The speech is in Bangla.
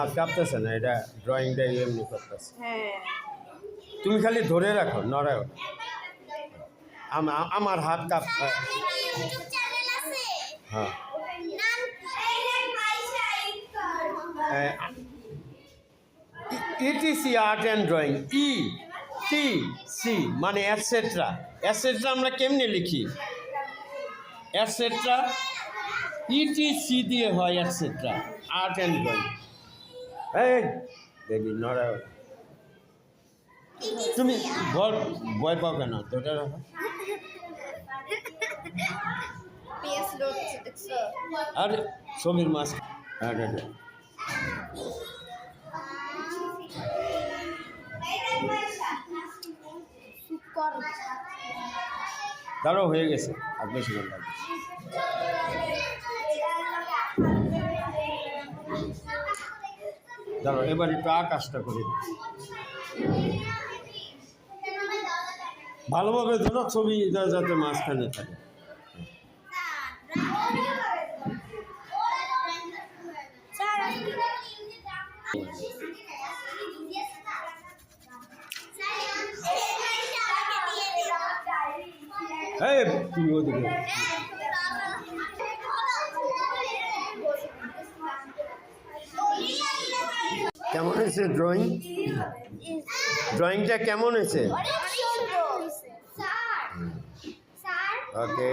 হাত কাঁপতেছে না, এটা ড্রয়িংটা এমনি করতেছে। হ্যাঁ তুমি খালি ধরে রাখো, নড়াও। আমার হাত কাঁপ। হ্যাঁ etc art and drawing, ETC মানে অ্যাটসেট্রা। অ্যাটসেট্রা আমরা কেমনে লিখি? অ্যাটসেট্রা ETC দিয়ে হয়, অ্যাটসেট্রা আর্ট অ্যান্ড ড্রয়িং। এই দেবী নড়াও, তুমি ভয় পাও কেন? ধরে রাখো। আর ছবির মাছ তারও হয়ে গেছে, আর বেশি ভালো লাগবে। দাঁড়ো, এবার একটু আকাশটা করে ভালোভাবে ধরো, ছবি যাতে মাঝখানে থাকে। এই তুমি ওদিকে কেমন হয়েছে ড্রয়িং? ড্রয়িংটা কেমন হয়েছে? ওকে।